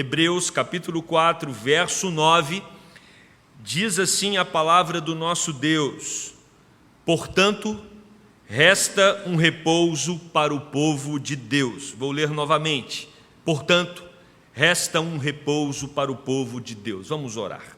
Hebreus capítulo 4, verso 9, diz assim a palavra do nosso Deus: portanto, resta um repouso para o povo de Deus. Vou ler novamente. Portanto, resta um repouso para o povo de Deus. Vamos orar.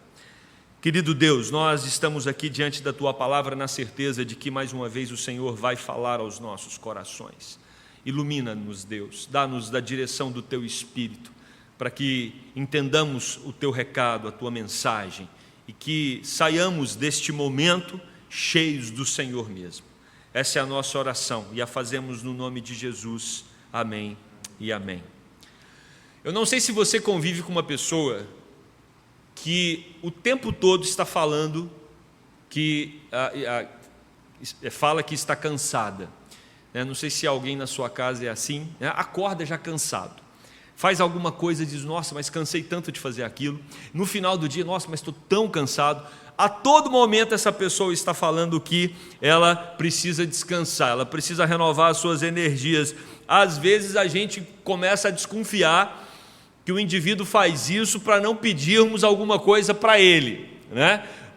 Querido Deus, nós estamos aqui diante da Tua palavra na certeza de que mais uma vez o Senhor vai falar aos nossos corações. Ilumina-nos, Deus, dá-nos da direção do Teu Espírito, para que entendamos o Teu recado, a Tua mensagem, e que saiamos deste momento cheios do Senhor mesmo. Essa é a nossa oração e a fazemos no nome de Jesus. Amém e amém. Eu não sei se você convive com uma pessoa que o tempo todo está falando que fala que está cansada. Não sei se alguém na sua casa é assim, acorda já cansado. Faz alguma coisa e diz: nossa, mas cansei tanto de fazer aquilo. No final do dia: nossa, mas estou tão cansado. A todo momento essa pessoa está falando que ela precisa descansar, ela precisa renovar as suas energias. Às vezes a gente começa a desconfiar que o indivíduo faz isso para não pedirmos alguma coisa para ele,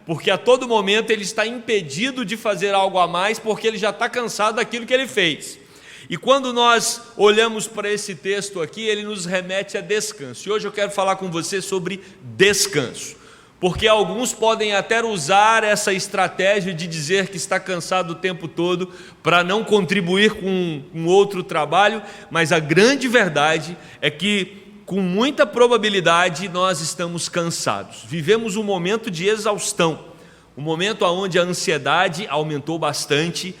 Porque a todo momento ele está impedido de fazer algo a mais, porque ele já está cansado daquilo que ele fez. E quando nós olhamos para esse texto aqui, ele nos remete a descanso. E hoje eu quero falar com você sobre descanso, porque alguns podem até usar essa estratégia de dizer que está cansado o tempo todo para não contribuir com um outro trabalho, mas a grande verdade é que, com muita probabilidade, nós estamos cansados. Vivemos um momento de exaustão, um momento onde a ansiedade aumentou bastante,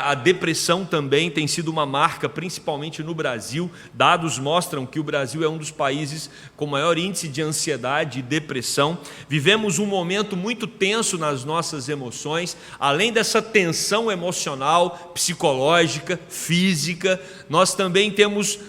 a depressão também tem sido uma marca, principalmente no Brasil. Dados mostram que o Brasil é um dos países com maior índice de ansiedade e depressão. Vivemos um momento muito tenso nas nossas emoções. Além dessa tensão emocional, psicológica, física, nós também temos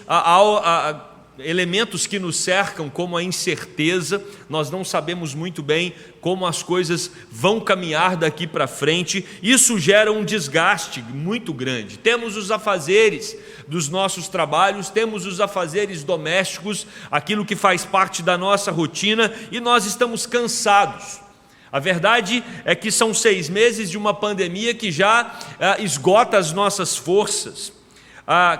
elementos que nos cercam, como a incerteza. Nós não sabemos muito bem como as coisas vão caminhar daqui para frente. Isso gera um desgaste muito grande. Temos os afazeres dos nossos trabalhos, temos os afazeres domésticos, aquilo que faz parte da nossa rotina, e nós estamos cansados. A verdade é que são 6 meses de uma pandemia que já esgota as nossas forças.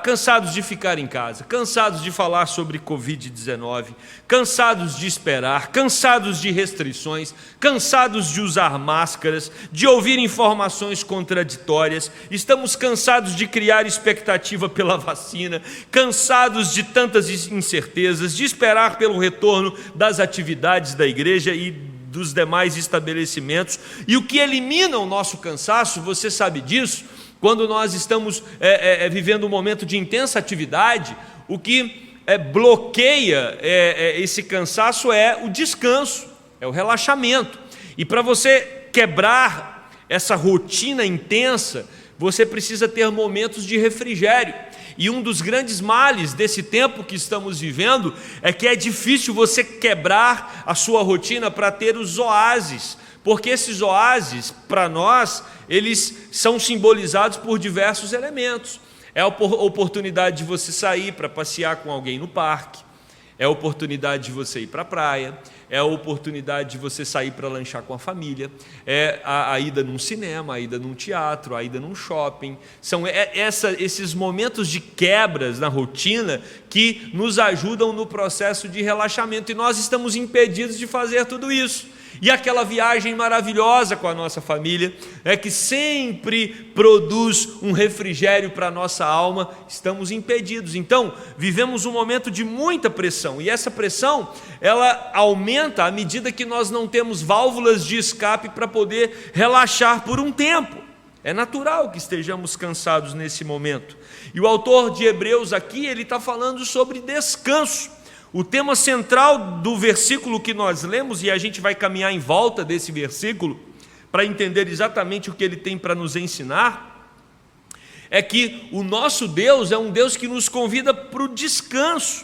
Cansados de ficar em casa, cansados de falar sobre Covid-19, cansados de esperar, cansados de restrições, cansados de usar máscaras, de ouvir informações contraditórias. Estamos cansados de criar expectativa pela vacina, cansados de tantas incertezas, de esperar pelo retorno das atividades da igreja e dos demais estabelecimentos. E o que elimina o nosso cansaço, você sabe disso, quando nós estamos vivendo um momento de intensa atividade, o que bloqueia esse cansaço é o descanso, é o relaxamento. E para você quebrar essa rotina intensa, você precisa ter momentos de refrigério. E um dos grandes males desse tempo que estamos vivendo é que é difícil você quebrar a sua rotina para ter os oásis, porque esses oásis, para nós, eles são simbolizados por diversos elementos. É a oportunidade de você sair para passear com alguém no parque, é a oportunidade de você ir para a praia, é a oportunidade de você sair para lanchar com a família, é a ida num cinema, a ida num teatro, a ida num shopping. São esses momentos de quebras na rotina que nos ajudam no processo de relaxamento, e nós estamos impedidos de fazer tudo isso. E aquela viagem maravilhosa com a nossa família, que sempre produz um refrigério para a nossa alma, estamos impedidos. Então, vivemos um momento de muita pressão, e essa pressão, ela aumenta à medida que nós não temos válvulas de escape para poder relaxar por um tempo. É natural que estejamos cansados nesse momento. E o autor de Hebreus aqui, ele está falando sobre descanso. O tema central do versículo que nós lemos, e a gente vai caminhar em volta desse versículo para entender exatamente o que ele tem para nos ensinar, é que o nosso Deus é um Deus que nos convida para o descanso.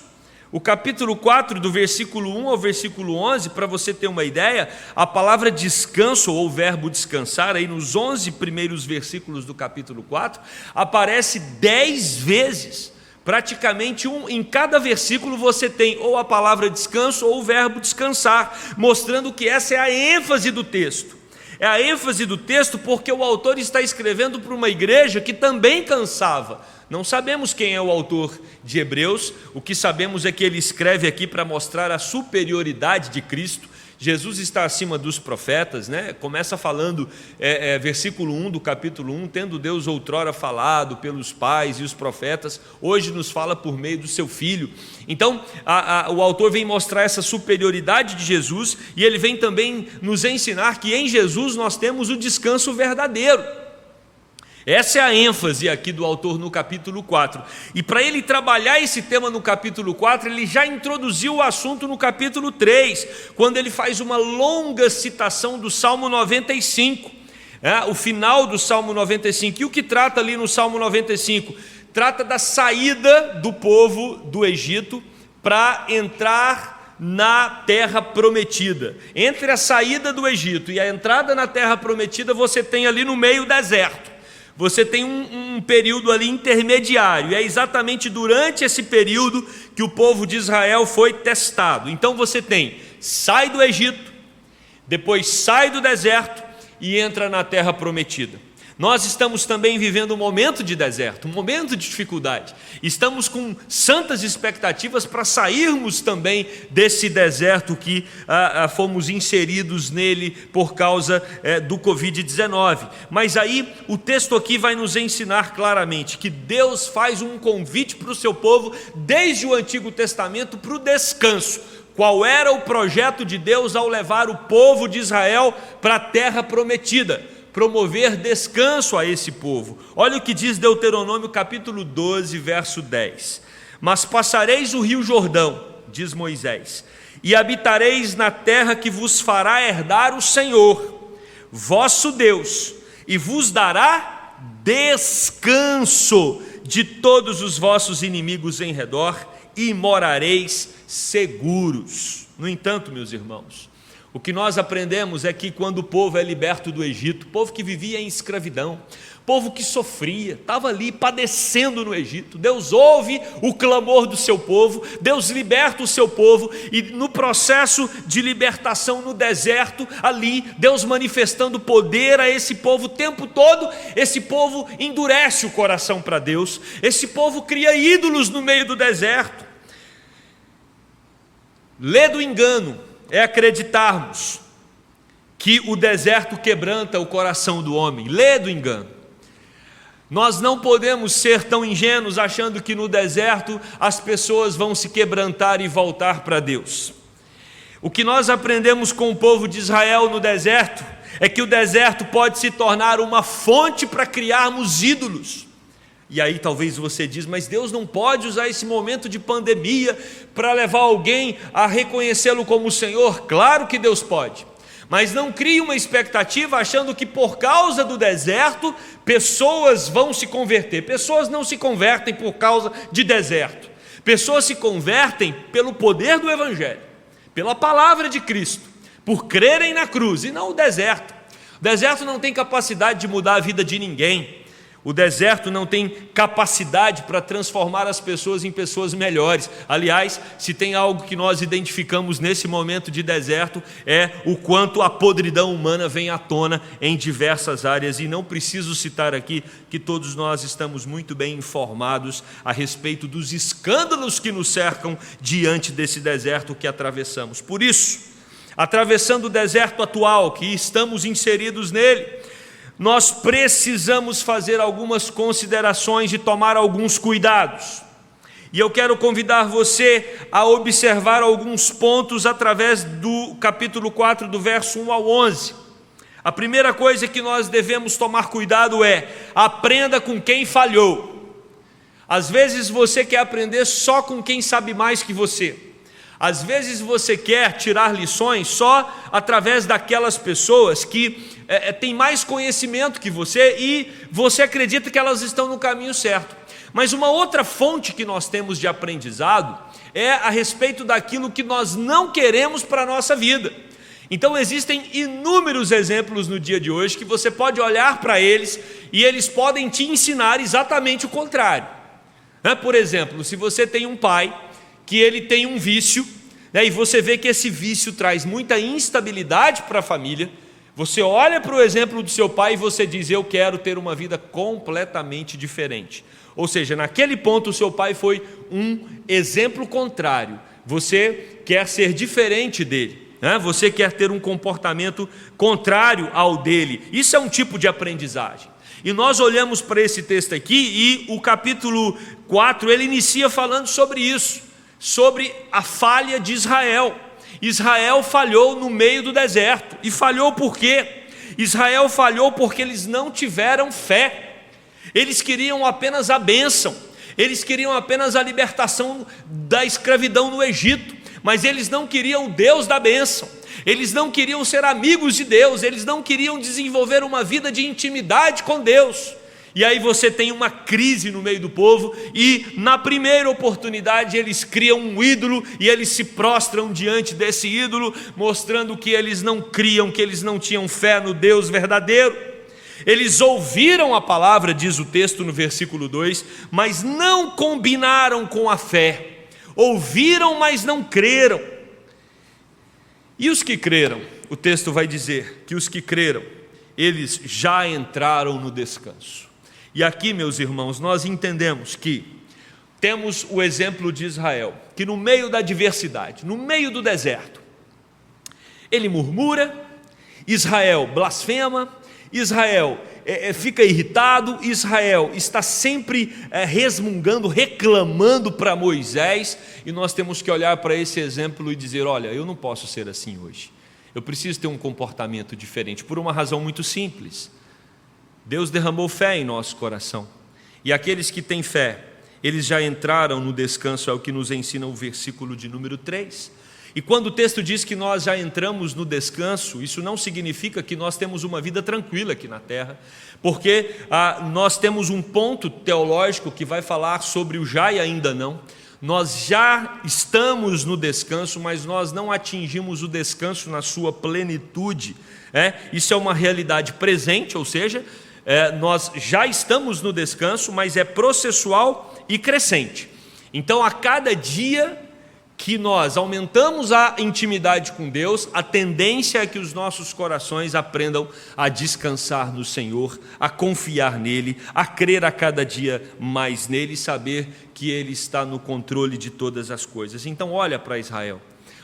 O capítulo 4, do versículo 1 ao versículo 11, para você ter uma ideia, a palavra descanso, ou o verbo descansar, aí nos 11 primeiros versículos do capítulo 4, aparece 10 vezes. Praticamente em cada versículo você tem ou a palavra descanso ou o verbo descansar, mostrando que essa é a ênfase do texto. É a ênfase do texto porque o autor está escrevendo para uma igreja que também cansava. Não sabemos quem é o autor de Hebreus, o que sabemos é que ele escreve aqui para mostrar a superioridade de Cristo. Jesus está acima dos profetas, né? Começa falando, versículo 1 do capítulo 1, tendo Deus outrora falado pelos pais e os profetas, hoje nos fala por meio do seu Filho. Então, o autor vem mostrar essa superioridade de Jesus, e ele vem também nos ensinar que em Jesus nós temos o descanso verdadeiro. Essa é a ênfase aqui do autor no capítulo 4. E para ele trabalhar esse tema no capítulo 4, ele já introduziu o assunto no capítulo 3, quando ele faz uma longa citação do Salmo 95, o final do Salmo 95. E o que trata ali no Salmo 95? Trata da saída do povo do Egito para entrar na terra prometida. Entre a saída do Egito e a entrada na terra prometida, você tem ali no meio o deserto. Você tem um período ali intermediário, e é exatamente durante esse período que o povo de Israel foi testado. Então você sai do Egito, depois sai do deserto e entra na terra prometida. Nós estamos também vivendo um momento de deserto, um momento de dificuldade. Estamos com santas expectativas para sairmos também desse deserto que fomos inseridos nele por causa do Covid-19. Mas aí o texto aqui vai nos ensinar claramente que Deus faz um convite para o seu povo desde o Antigo Testamento para o descanso. Qual era o projeto de Deus ao levar o povo de Israel para a terra prometida? Promover descanso a esse povo. Olha o que diz Deuteronômio capítulo 12, verso 10. Mas passareis o rio Jordão, diz Moisés, e habitareis na terra que vos fará herdar o Senhor, vosso Deus, e vos dará descanso de todos os vossos inimigos em redor, e morareis seguros. No entanto, meus irmãos, o que nós aprendemos é que quando o povo é liberto do Egito, povo que vivia em escravidão, povo que sofria, estava ali padecendo no Egito, Deus ouve o clamor do seu povo, Deus liberta o seu povo, e no processo de libertação no deserto, ali, Deus manifestando poder a esse povo o tempo todo, esse povo endurece o coração para Deus, esse povo cria ídolos no meio do deserto. Lê do engano é acreditarmos que o deserto quebranta o coração do homem. Lê do engano. Nós não podemos ser tão ingênuos achando que no deserto as pessoas vão se quebrantar e voltar para Deus. O que nós aprendemos com o povo de Israel no deserto é que o deserto pode se tornar uma fonte para criarmos ídolos. E aí talvez você diz, mas Deus não pode usar esse momento de pandemia para levar alguém a reconhecê-lo como Senhor? Claro que Deus pode, mas não crie uma expectativa achando que por causa do deserto pessoas vão se converter. Pessoas não se convertem por causa de deserto, pessoas se convertem pelo poder do Evangelho, pela palavra de Cristo, por crerem na cruz, e não o deserto. O deserto não tem capacidade de mudar a vida de ninguém. O deserto não tem capacidade para transformar as pessoas em pessoas melhores. Aliás, se tem algo que nós identificamos nesse momento de deserto, é o quanto a podridão humana vem à tona em diversas áreas. E não preciso citar aqui que todos nós estamos muito bem informados a respeito dos escândalos que nos cercam diante desse deserto que atravessamos. Por isso, atravessando o deserto atual, que estamos inseridos nele, nós precisamos fazer algumas considerações e tomar alguns cuidados. E eu quero convidar você a observar alguns pontos através do capítulo 4, do verso 1 ao 11. A primeira coisa que nós devemos tomar cuidado é: aprenda com quem falhou. Às vezes você quer aprender só com quem sabe mais que você. Às vezes você quer tirar lições só através daquelas pessoas que têm mais conhecimento que você e você acredita que elas estão no caminho certo. Mas uma outra fonte que nós temos de aprendizado é a respeito daquilo que nós não queremos para a nossa vida. Então existem inúmeros exemplos no dia de hoje que você pode olhar para eles e eles podem te ensinar exatamente o contrário. Por exemplo, se você tem um pai que ele tem um vício, e você vê que esse vício traz muita instabilidade para a família, você olha para o exemplo do seu pai e você diz: eu quero ter uma vida completamente diferente. Ou seja, naquele ponto o seu pai foi um exemplo contrário. Você quer ser diferente dele, você quer ter um comportamento contrário ao dele. Isso é um tipo de aprendizagem. E nós olhamos para esse texto aqui e o capítulo 4, ele inicia falando sobre isso, sobre a falha de Israel. Israel falhou no meio do deserto. E falhou por quê? Israel falhou porque eles não tiveram fé. Eles queriam apenas a bênção, eles queriam apenas a libertação da escravidão no Egito, mas eles não queriam o Deus da bênção, eles não queriam ser amigos de Deus, eles não queriam desenvolver uma vida de intimidade com Deus. E aí você tem uma crise no meio do povo, e na primeira oportunidade eles criam um ídolo, e eles se prostram diante desse ídolo, mostrando que eles não criam, que eles não tinham fé no Deus verdadeiro. Eles ouviram a palavra, diz o texto no versículo 2, mas não combinaram com a fé. Ouviram, mas não creram. E os que creram? O texto vai dizer que os que creram, eles já entraram no descanso. E aqui, meus irmãos, nós entendemos que temos o exemplo de Israel, que no meio da adversidade, no meio do deserto, ele murmura, Israel blasfema, Israel fica irritado, Israel está sempre resmungando, reclamando para Moisés, e nós temos que olhar para esse exemplo e dizer: olha, eu não posso ser assim hoje, eu preciso ter um comportamento diferente, por uma razão muito simples. Deus derramou fé em nosso coração, e aqueles que têm fé, eles já entraram no descanso, é o que nos ensina o versículo de número 3. E quando o texto diz que nós já entramos no descanso, isso não significa que nós temos uma vida tranquila aqui na terra, porque nós temos um ponto teológico que vai falar sobre o já e ainda não. Nós já estamos no descanso, mas nós não atingimos o descanso na sua plenitude. Isso é uma realidade presente, ou seja, nós já estamos no descanso, mas é processual e crescente. Então, a cada dia que nós aumentamos a intimidade com Deus, a tendência é que os nossos corações aprendam a descansar no Senhor, a confiar nele, a crer a cada dia mais nele e saber que ele está no controle de todas as coisas. Então olha para Israel.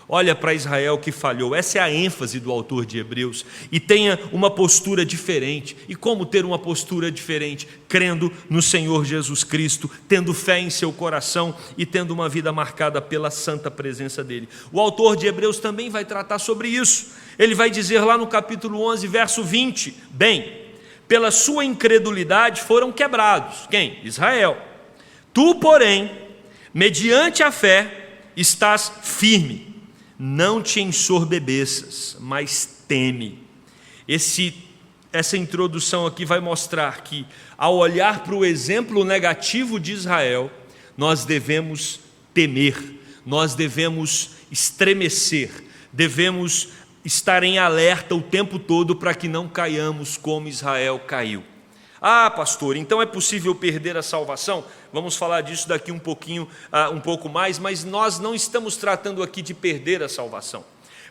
Olha para Israel que falhou, essa é a ênfase do autor de Hebreus, e tenha uma postura diferente. E como ter uma postura diferente? Crendo no Senhor Jesus Cristo, tendo fé em seu coração e tendo uma vida marcada pela santa presença dele. O autor de Hebreus também vai tratar sobre isso. Ele vai dizer lá no capítulo 11, verso 20, bem, pela sua incredulidade foram quebrados. Quem? Israel. Tu, porém, mediante a fé, estás firme. Não te ensorbebeças, mas teme. Essa introdução aqui vai mostrar que, ao olhar para o exemplo negativo de Israel, nós devemos temer, nós devemos estremecer, devemos estar em alerta o tempo todo para que não caiamos como Israel caiu. Ah, pastor, então é possível perder a salvação? Vamos falar disso daqui um pouco mais, mas nós não estamos tratando aqui de perder a salvação.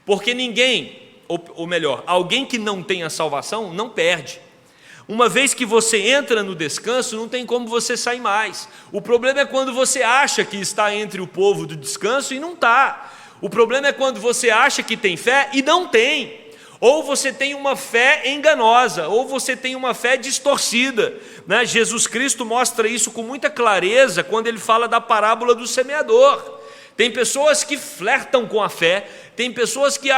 Porque ninguém, ou melhor, alguém que não tem a salvação não perde. Uma vez que você entra no descanso, não tem como você sair mais. O problema é quando você acha que está entre o povo do descanso e não está. O problema é quando você acha que tem fé e não tem. Ou você tem uma fé enganosa, ou você tem uma fé distorcida, Jesus Cristo mostra isso com muita clareza quando ele fala da parábola do semeador. Tem pessoas que flertam com a fé, tem pessoas que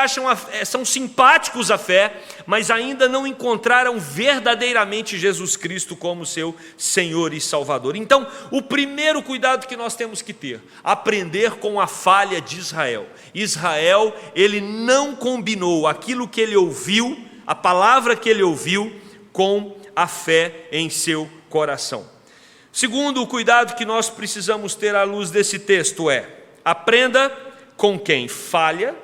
são simpáticos à fé, mas ainda não encontraram verdadeiramente Jesus Cristo como seu Senhor e Salvador. Então, o primeiro cuidado que nós temos que ter, aprender com a falha de Israel. Israel, ele não combinou aquilo que ele ouviu, a palavra que ele ouviu, com a fé em seu coração. Segundo, o cuidado que nós precisamos ter à luz desse texto aprenda com quem falha,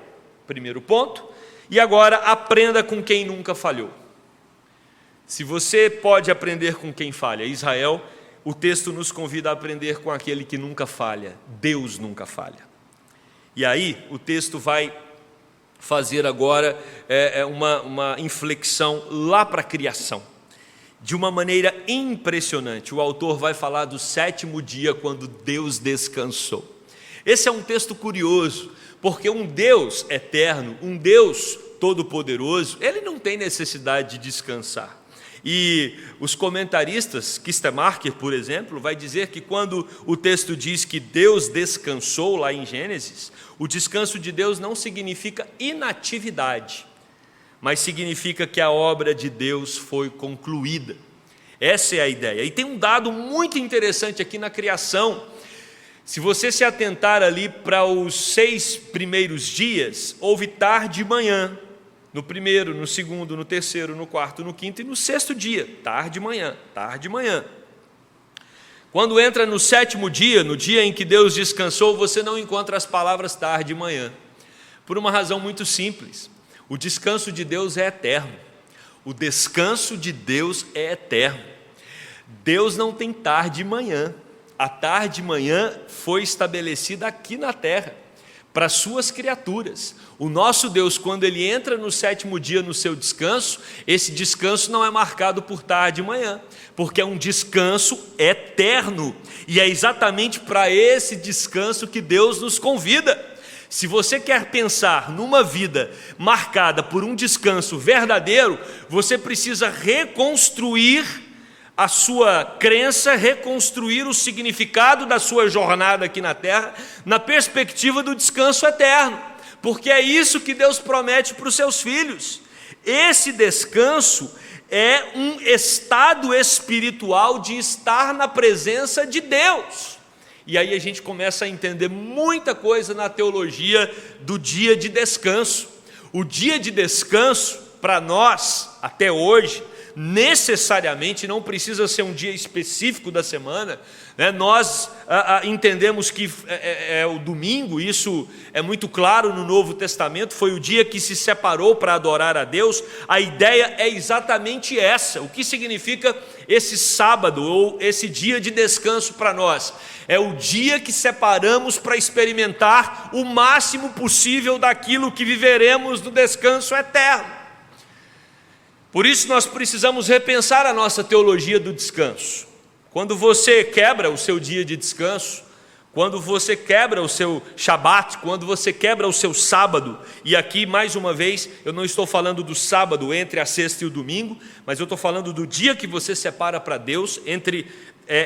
primeiro ponto, e agora aprenda com quem nunca falhou. Se você pode aprender com quem falha, Israel, o texto nos convida a aprender com aquele que nunca falha. Deus nunca falha. E aí o texto vai fazer agora uma inflexão lá para a criação, de uma maneira impressionante. O autor vai falar do 7º dia, quando Deus descansou. Esse é um texto curioso, porque um Deus eterno, um Deus todo-poderoso, ele não tem necessidade de descansar. E os comentaristas, Kistemarker, por exemplo, vai dizer que quando o texto diz que Deus descansou lá em Gênesis, o descanso de Deus não significa inatividade, mas significa que a obra de Deus foi concluída. Essa é a ideia. E tem um dado muito interessante aqui na criação. Se você se atentar ali para os 6 primeiros dias, houve tarde e manhã. No primeiro, no segundo, no terceiro, no quarto, no quinto e no 6º dia, tarde e manhã, tarde e manhã. Quando entra no 7º dia, no dia em que Deus descansou, você não encontra as palavras tarde e manhã, por uma razão muito simples: o descanso de Deus é eterno, o descanso de Deus é eterno. Deus não tem tarde e manhã, a tarde e manhã foi estabelecida aqui na terra, para suas criaturas. O nosso Deus, quando Ele entra no 7º dia no seu descanso, esse descanso não é marcado por tarde e manhã, porque é um descanso eterno, e é exatamente para esse descanso que Deus nos convida. Se você quer pensar numa vida marcada por um descanso verdadeiro, você precisa reconstruir a sua crença, reconstruir o significado da sua jornada aqui na terra, na perspectiva do descanso eterno, porque é isso que Deus promete para os seus filhos. Esse descanso é um estado espiritual de estar na presença de Deus. E aí a gente começa a entender muita coisa na teologia do dia de descanso. O dia de descanso, para nós, até hoje, necessariamente não precisa ser um dia específico da semana, né? Nós entendemos que é o domingo, isso é muito claro no Novo Testamento, foi o dia que se separou para adorar a Deus. A ideia é exatamente essa. O que significa esse sábado ou esse dia de descanso para nós? É o dia que separamos para experimentar o máximo possível daquilo que viveremos no descanso eterno. Por isso nós precisamos repensar a nossa teologia do descanso. Quando você quebra o seu dia de descanso, quando você quebra o seu Shabat, quando você quebra o seu sábado, e aqui mais uma vez, eu não estou falando do sábado entre a sexta e o domingo, mas eu estou falando do dia que você separa para Deus, entre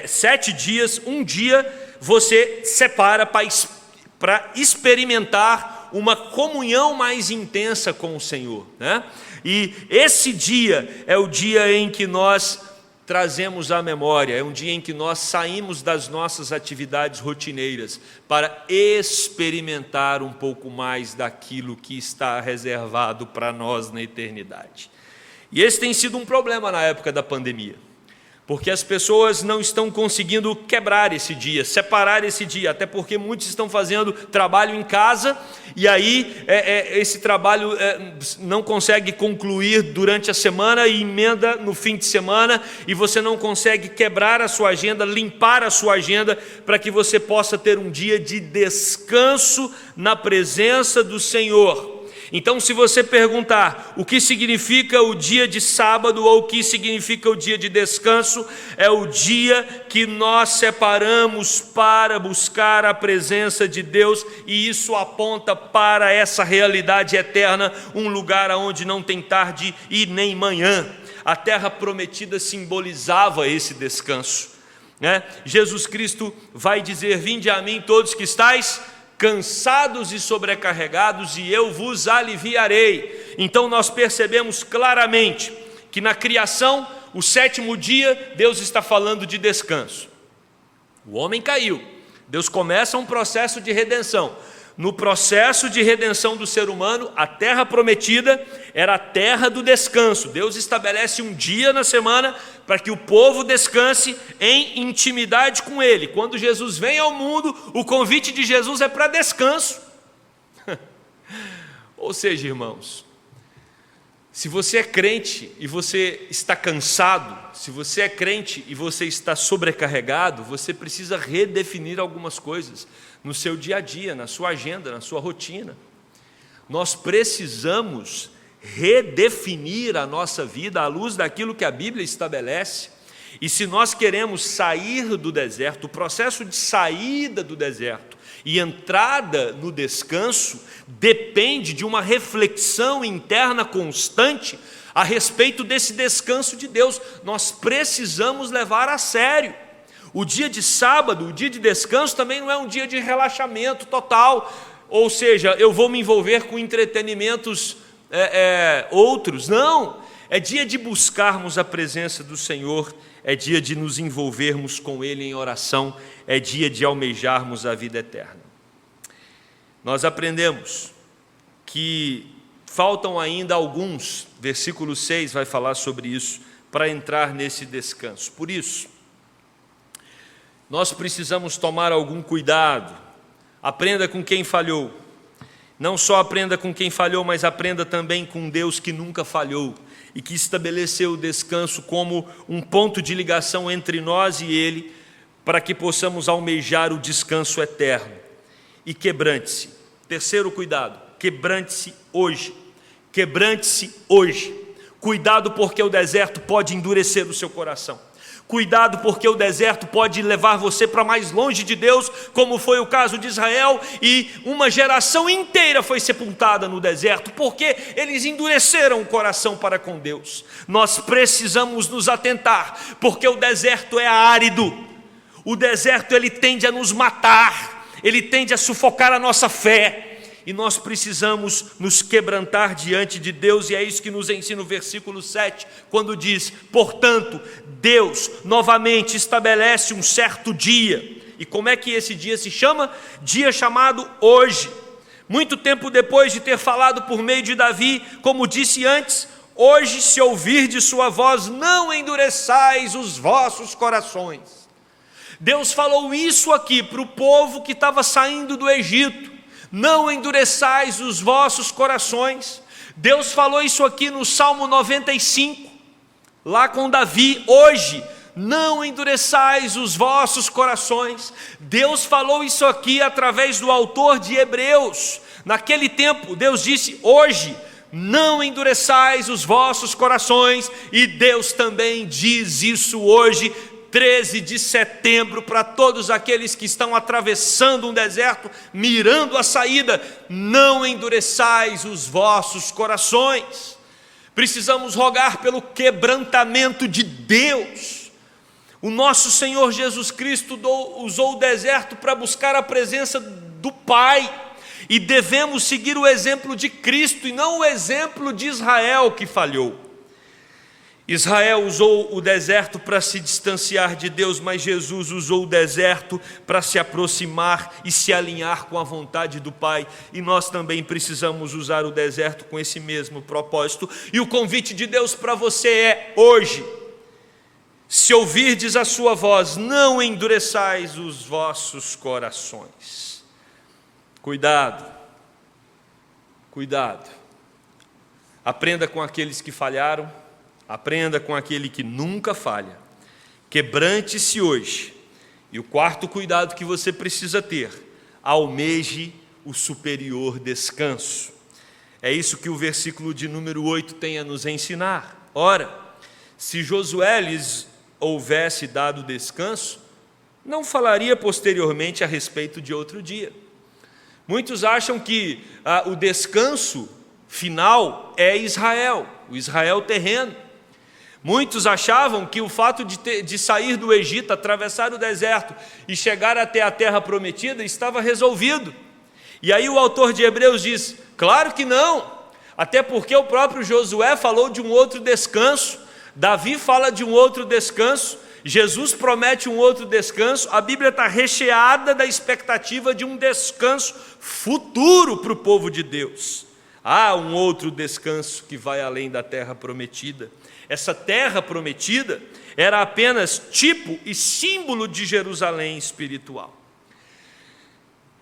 7 dias, um dia você separa para experimentar uma comunhão mais intensa com o Senhor, né? E esse dia é o dia em que nós trazemos à memória, é um dia em que nós saímos das nossas atividades rotineiras para experimentar um pouco mais daquilo que está reservado para nós na eternidade. E esse tem sido um problema na época da pandemia, porque as pessoas não estão conseguindo quebrar esse dia, separar esse dia, até porque muitos estão fazendo trabalho em casa, e aí esse trabalho não consegue concluir durante a semana e emenda no fim de semana, e você não consegue quebrar a sua agenda, limpar a sua agenda, para que você possa ter um dia de descanso na presença do Senhor. Então, se você perguntar o que significa o dia de sábado ou o que significa o dia de descanso, é o dia que nós separamos para buscar a presença de Deus, e isso aponta para essa realidade eterna, um lugar onde não tem tarde e nem manhã. A terra prometida simbolizava esse descanso, né? Jesus Cristo vai dizer: vinde a mim todos que estáis cansados e sobrecarregados, e eu vos aliviarei. Então nós percebemos claramente que na criação, o 7º dia, Deus está falando de descanso. O homem caiu, Deus começa um processo de redenção. No processo de redenção do ser humano, a terra prometida era a terra do descanso. Deus estabelece um dia na semana para que o povo descanse em intimidade com Ele. Quando Jesus vem ao mundo, o convite de Jesus é para descanso. Ou seja, irmãos, Se você é crente e você está cansado, se você é crente e você está sobrecarregado, você precisa redefinir algumas coisas no seu dia a dia, na sua agenda, na sua rotina. Nós precisamos redefinir a nossa vida à luz daquilo que a Bíblia estabelece. E se nós queremos sair do deserto, o processo de saída do deserto e entrada no descanso depende de uma reflexão interna constante a respeito desse descanso de Deus. Nós precisamos levar a sério. O dia de sábado, o dia de descanso, também não é um dia de relaxamento total, ou seja, eu vou me envolver com entretenimentos outros. Não, é dia de buscarmos a presença do Senhor, é dia de nos envolvermos com Ele em oração, é dia de almejarmos a vida eterna. Nós aprendemos que faltam ainda alguns, versículo 6 vai falar sobre isso, para entrar nesse descanso. Por isso, nós precisamos tomar algum cuidado. Aprenda com quem falhou. Não só aprenda com quem falhou, mas aprenda também com Deus que nunca falhou e que estabeleceu o descanso como um ponto de ligação entre nós e Ele, para que possamos almejar o descanso eterno. E quebrante-se. Terceiro cuidado, quebrante-se hoje. Quebrante-se hoje. Cuidado, porque o deserto pode endurecer o seu coração. Cuidado, porque o deserto pode levar você para mais longe de Deus, como foi o caso de Israel, e uma geração inteira foi sepultada no deserto, porque eles endureceram o coração para com Deus. Nós precisamos nos atentar, porque o deserto é árido, o deserto ele tende a nos matar, ele tende a sufocar a nossa fé, e nós precisamos nos quebrantar diante de Deus, e é isso que nos ensina o versículo 7, quando diz: portanto, Deus novamente estabelece um certo dia. E como é que esse dia se chama? Dia chamado hoje. Muito tempo depois de ter falado por meio de Davi, como disse antes: hoje, se ouvirdes sua voz, não endureçais os vossos corações. Deus falou isso aqui para o povo que estava saindo do Egito: não endureçais os vossos corações. Deus falou isso aqui no Salmo 95, lá com Davi: hoje, não endureçais os vossos corações. Deus falou isso aqui através do autor de Hebreus. Naquele tempo, Deus disse: hoje, não endureçais os vossos corações. E Deus também diz isso hoje, 13 de setembro, para todos aqueles que estão atravessando um deserto, mirando a saída: não endureçais os vossos corações. Precisamos rogar pelo quebrantamento de Deus. O nosso Senhor Jesus Cristo usou o deserto para buscar a presença do Pai, e devemos seguir o exemplo de Cristo e não o exemplo de Israel, que falhou. Israel usou o deserto para se distanciar de Deus, mas Jesus usou o deserto para se aproximar e se alinhar com a vontade do Pai. E nós também precisamos usar o deserto com esse mesmo propósito. E o convite de Deus para você é: hoje, se ouvirdes a sua voz, não endureçais os vossos corações. Cuidado, cuidado. Aprenda com aqueles que falharam. Aprenda com aquele que nunca falha. Quebrante-se hoje. E o quarto cuidado que você precisa ter: almeje o superior descanso. É isso que o versículo de número 8 tem a nos ensinar. Ora, se Josué lhes houvesse dado descanso, não falaria posteriormente a respeito de outro dia. Muitos acham que o descanso final é Israel, o Israel terreno. Muitos achavam que o fato de sair do Egito, atravessar o deserto e chegar até a terra prometida estava resolvido. E aí o autor de Hebreus diz: claro que não, até porque o próprio Josué falou de um outro descanso, Davi fala de um outro descanso, Jesus promete um outro descanso. A Bíblia está recheada da expectativa de um descanso futuro para o povo de Deus. Há um outro descanso que vai além da terra prometida. Essa terra prometida era apenas tipo e símbolo de Jerusalém espiritual.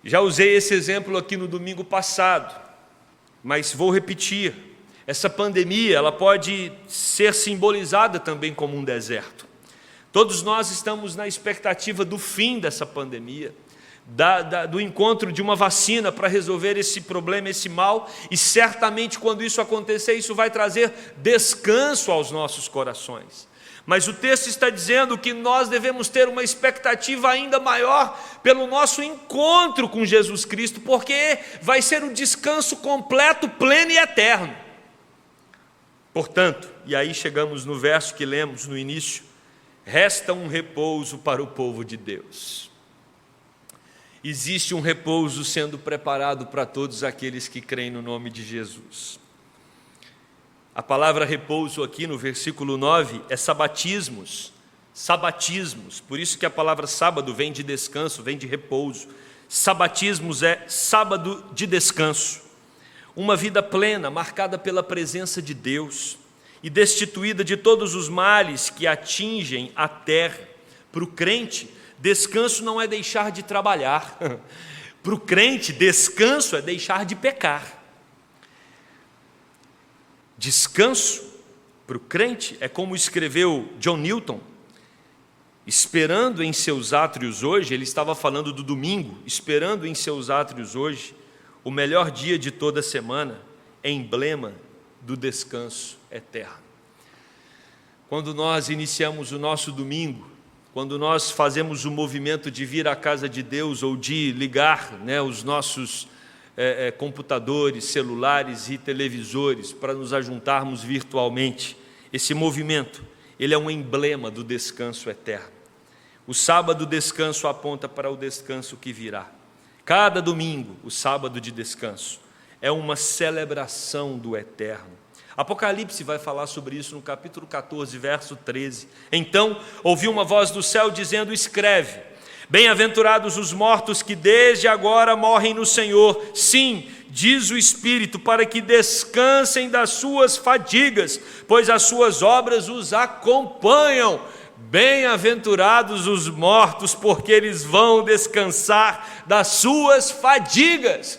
Já usei esse exemplo aqui no domingo passado, mas vou repetir. Essa pandemia, ela pode ser simbolizada também como um deserto. Todos nós estamos na expectativa do fim dessa pandemia, do encontro de uma vacina para resolver esse problema, esse mal, e certamente quando isso acontecer, isso vai trazer descanso aos nossos corações. Mas o texto está dizendo que nós devemos ter uma expectativa ainda maior pelo nosso encontro com Jesus Cristo, porque vai ser um descanso completo, pleno e eterno. Portanto, e aí chegamos no verso que lemos no início, resta um repouso para o povo de Deus. Existe um repouso sendo preparado para todos aqueles que creem no nome de Jesus. A palavra repouso aqui no versículo 9 é sabatismos, por isso que a palavra sábado vem de descanso, vem de repouso. Sabatismos é sábado de descanso, uma vida plena, marcada pela presença de Deus e destituída de todos os males que atingem a terra. Para o crente, descanso não é deixar de trabalhar, para o crente, descanso é deixar de pecar. Descanso para o crente é como escreveu John Newton, esperando em seus átrios hoje, ele estava falando do domingo, esperando em seus átrios hoje, o melhor dia de toda a semana, é emblema do descanso eterno. Quando nós iniciamos o nosso domingo, quando nós fazemos o movimento de vir à casa de Deus ou de ligar, os nossos computadores, celulares e televisores para nos ajuntarmos virtualmente, esse movimento, ele é um emblema do descanso eterno. O sábado descanso aponta para o descanso que virá. Cada domingo, o sábado de descanso, é uma celebração do eterno. Apocalipse vai falar sobre isso no capítulo 14, verso 13. Então, ouvi uma voz do céu dizendo: escreve, bem-aventurados os mortos que desde agora morrem no Senhor. Sim, diz o Espírito, para que descansem das suas fadigas, pois as suas obras os acompanham. Bem-aventurados os mortos, porque eles vão descansar das suas fadigas.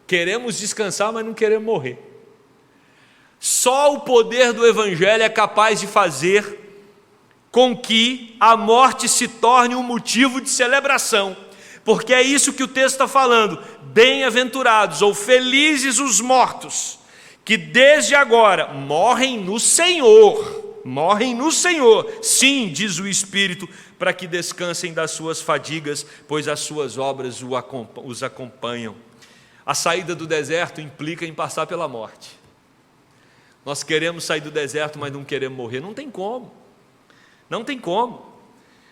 Queremos descansar, mas não queremos morrer. Só o poder do Evangelho é capaz de fazer com que a morte se torne um motivo de celebração, porque é isso que o texto está falando. Bem-aventurados ou felizes os mortos, que desde agora morrem no Senhor, sim, diz o Espírito, para que descansem das suas fadigas, pois as suas obras os acompanham. A saída do deserto implica em passar pela morte. Nós queremos sair do deserto, mas não queremos morrer. Não tem como.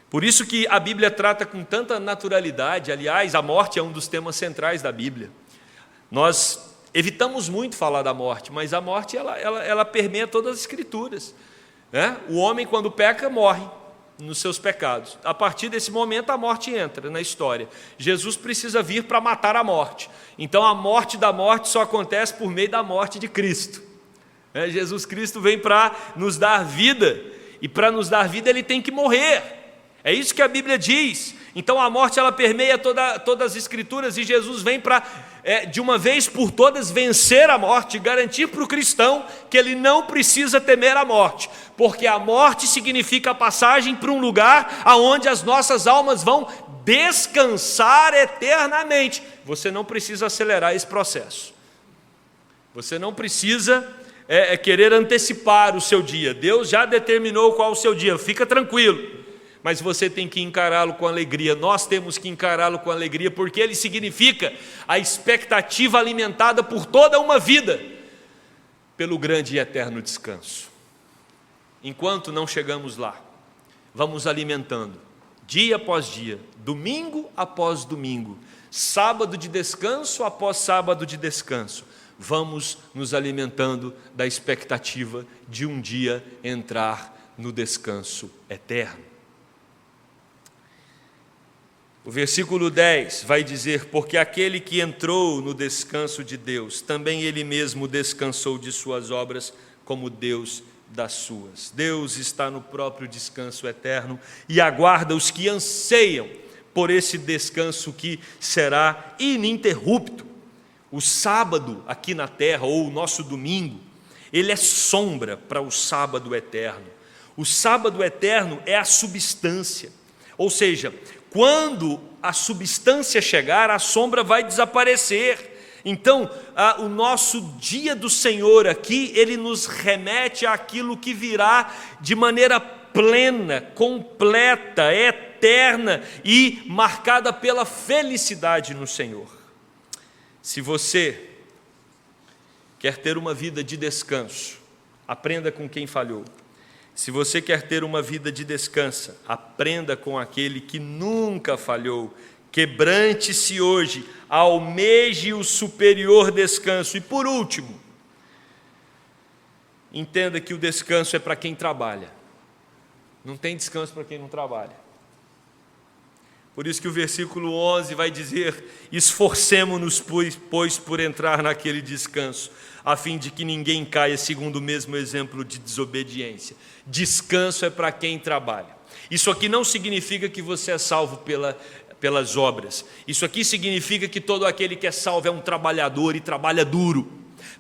Por isso que a Bíblia trata com tanta naturalidade. Aliás, a morte é um dos temas centrais da Bíblia. Nós evitamos muito falar da morte, mas a morte ela permeia todas as Escrituras. O homem, quando peca, morre nos seus pecados. A partir desse momento, a morte entra na história. Jesus precisa vir para matar a morte. Então, a morte da morte só acontece por meio da morte de Cristo. Jesus Cristo vem para nos dar vida, e para nos dar vida ele tem que morrer. É isso que a Bíblia diz. Então a morte ela permeia todas as Escrituras, e Jesus vem para, de uma vez por todas, vencer a morte, garantir para o cristão que ele não precisa temer a morte, porque a morte significa a passagem para um lugar onde as nossas almas vão descansar eternamente. Você não precisa acelerar esse processo. Você não precisa querer antecipar o seu dia. Deus já determinou qual é o seu dia, fica tranquilo. Mas você tem que encará-lo com alegria. Nós temos que encará-lo com alegria, porque ele significa a expectativa alimentada por toda uma vida pelo grande e eterno descanso. Enquanto não chegamos lá, vamos alimentando dia após dia, domingo após domingo, sábado de descanso após sábado de descanso. Vamos nos alimentando da expectativa de um dia entrar no descanso eterno. O versículo 10 vai dizer: porque aquele que entrou no descanso de Deus, também ele mesmo descansou de suas obras, como Deus das suas. Deus está no próprio descanso eterno e aguarda os que anseiam por esse descanso que será ininterrupto. O sábado aqui na terra, ou o nosso domingo, ele é sombra para o sábado eterno. O sábado eterno é a substância, ou seja, quando a substância chegar, a sombra vai desaparecer. Então, o nosso dia do Senhor aqui, ele nos remete àquilo que virá de maneira plena, completa, eterna e marcada pela felicidade no Senhor. Se você quer ter uma vida de descanso, aprenda com quem falhou. Se você quer ter uma vida de descanso, aprenda com aquele que nunca falhou. Quebrante-se hoje, almeje o superior descanso. E por último, entenda que o descanso é para quem trabalha. Não tem descanso para quem não trabalha. Por isso que o versículo 11 vai dizer: esforcemo-nos, pois, por entrar naquele descanso, a fim de que ninguém caia segundo o mesmo exemplo de desobediência. Descanso é para quem trabalha. Isso aqui não significa que você é salvo pelas obras. Isso aqui significa que todo aquele que é salvo é um trabalhador e trabalha duro,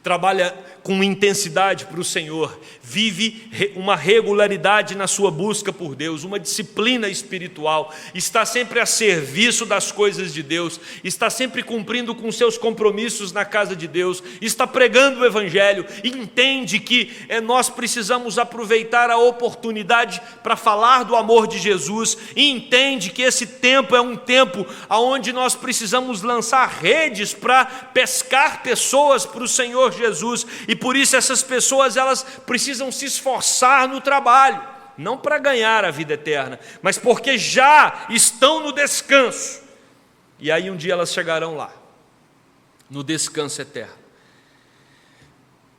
trabalha com intensidade para o Senhor, vive uma regularidade na sua busca por Deus, uma disciplina espiritual, está sempre a serviço das coisas de Deus, está sempre cumprindo com seus compromissos na casa de Deus, está pregando o Evangelho, entende que nós precisamos aproveitar a oportunidade para falar do amor de Jesus, e entende que esse tempo é um tempo onde nós precisamos lançar redes para pescar pessoas para o Senhor Jesus, e por isso essas pessoas elas precisam se esforçar no trabalho, não para ganhar a vida eterna, mas porque já estão no descanso, e aí um dia elas chegarão lá, no descanso eterno.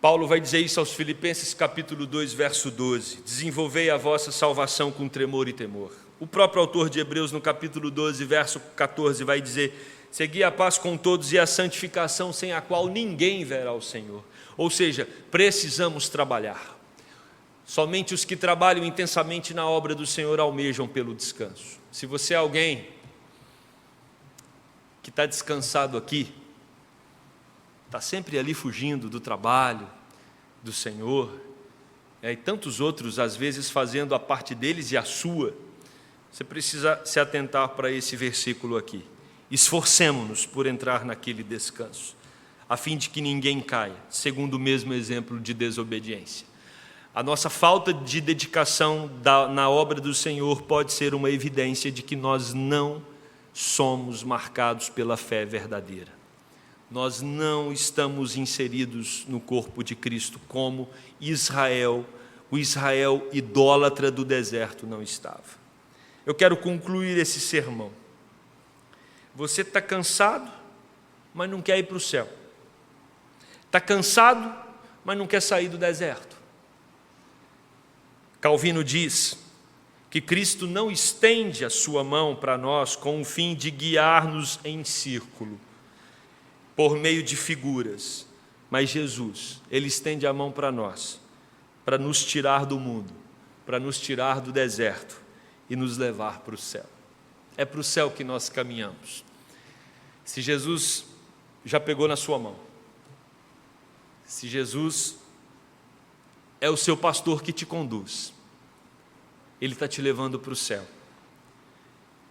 Paulo vai dizer isso aos Filipenses capítulo 2, verso 12, desenvolvei a vossa salvação com tremor e temor. O próprio autor de Hebreus no capítulo 12, verso 14 vai dizer: segui a paz com todos e a santificação, sem a qual ninguém verá o Senhor. Ou seja, precisamos trabalhar. Somente os que trabalham intensamente na obra do Senhor almejam pelo descanso. Se você é alguém que está descansado aqui, está sempre ali fugindo do trabalho, do Senhor, e tantos outros às vezes fazendo a parte deles e a sua, você precisa se atentar para esse versículo aqui. Esforcemo-nos por entrar naquele descanso, a fim de que ninguém caia, segundo o mesmo exemplo de desobediência. A nossa falta de dedicação na obra do Senhor pode ser uma evidência de que nós não somos marcados pela fé verdadeira. Nós não estamos inseridos no corpo de Cristo como Israel, o Israel idólatra do deserto não estava. Eu quero concluir esse sermão. Você está cansado, mas não quer ir para o céu. Está cansado, mas não quer sair do deserto. Calvino diz que Cristo não estende a sua mão para nós com o fim de guiar-nos em círculo, por meio de figuras, mas Jesus, Ele estende a mão para nós, para nos tirar do mundo, para nos tirar do deserto e nos levar para o céu. É para o céu que nós caminhamos. Se Jesus já pegou na sua mão, se Jesus é o seu pastor que te conduz, Ele está te levando para o céu.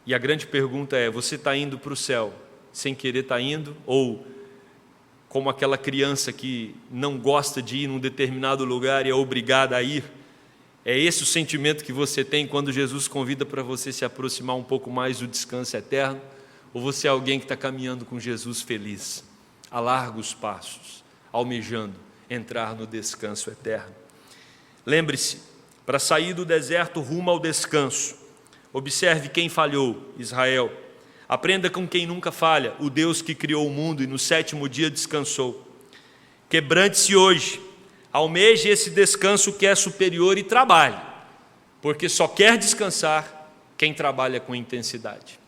E a grande pergunta é: você está indo para o céu sem querer estar indo? Ou como aquela criança que não gosta de ir num determinado lugar e é obrigada a ir? É esse o sentimento que você tem quando Jesus convida para você se aproximar um pouco mais do descanso eterno? Ou você é alguém que está caminhando com Jesus feliz, a largos passos, almejando entrar no descanso eterno? Lembre-se, para sair do deserto rumo ao descanso, observe quem falhou, Israel. Aprenda com quem nunca falha, o Deus que criou o mundo e no sétimo dia descansou. Quebrante-se hoje, almeje esse descanso que é superior e trabalhe, porque só quer descansar quem trabalha com intensidade.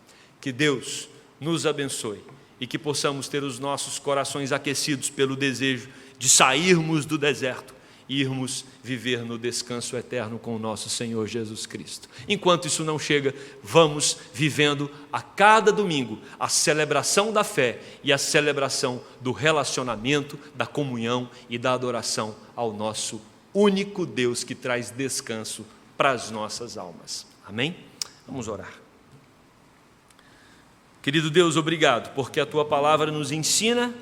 Que Deus nos abençoe e que possamos ter os nossos corações aquecidos pelo desejo de sairmos do deserto irmos viver no descanso eterno com o nosso Senhor Jesus Cristo. Enquanto isso não chega, vamos vivendo a cada domingo a celebração da fé e a celebração do relacionamento, da comunhão e da adoração ao nosso único Deus que traz descanso para as nossas almas. Amém? Vamos orar. Querido Deus, obrigado, porque a Tua palavra nos ensina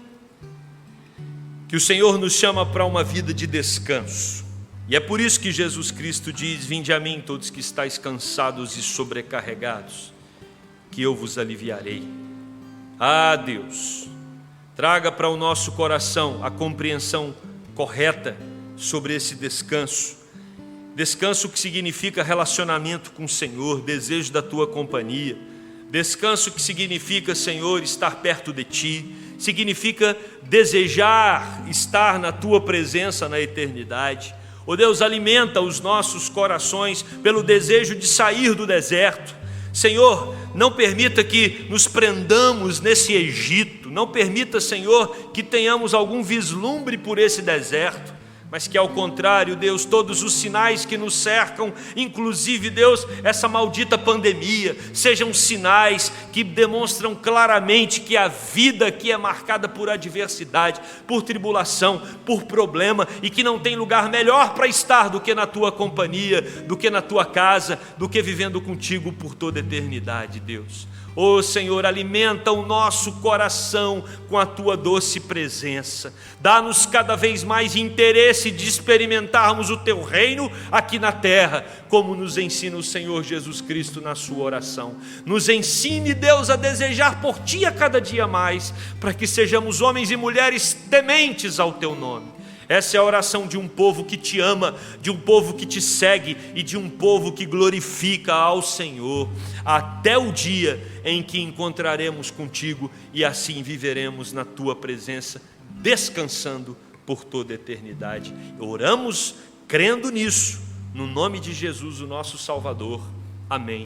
que o Senhor nos chama para uma vida de descanso. E é por isso que Jesus Cristo diz: vinde a mim todos que estáis cansados e sobrecarregados, que eu vos aliviarei. Ah, Deus, traga para o nosso coração a compreensão correta sobre esse descanso. Descanso que significa relacionamento com o Senhor, desejo da Tua companhia. Descanso que significa, Senhor, estar perto de Ti, significa desejar estar na Tua presença na eternidade. Ó Deus, alimenta os nossos corações pelo desejo de sair do deserto. Senhor, não permita que nos prendamos nesse Egito, não permita, Senhor, que tenhamos algum vislumbre por esse deserto, mas que ao contrário, Deus, todos os sinais que nos cercam, inclusive, Deus, essa maldita pandemia, sejam sinais que demonstram claramente que a vida aqui é marcada por adversidade, por tribulação, por problema, e que não tem lugar melhor para estar do que na Tua companhia, do que na Tua casa, do que vivendo contigo por toda a eternidade, Deus. Ó Senhor, alimenta o nosso coração com a Tua doce presença. Dá-nos cada vez mais interesse de experimentarmos o Teu reino aqui na terra, como nos ensina o Senhor Jesus Cristo na sua oração. Nos ensine, Deus, a desejar por Ti a cada dia mais, para que sejamos homens e mulheres tementes ao Teu nome. Essa é a oração de um povo que Te ama, de um povo que Te segue e de um povo que glorifica ao Senhor, até o dia em que encontraremos contigo e assim viveremos na Tua presença, descansando por toda a eternidade. Oramos crendo nisso, no nome de Jesus, o nosso Salvador. Amém.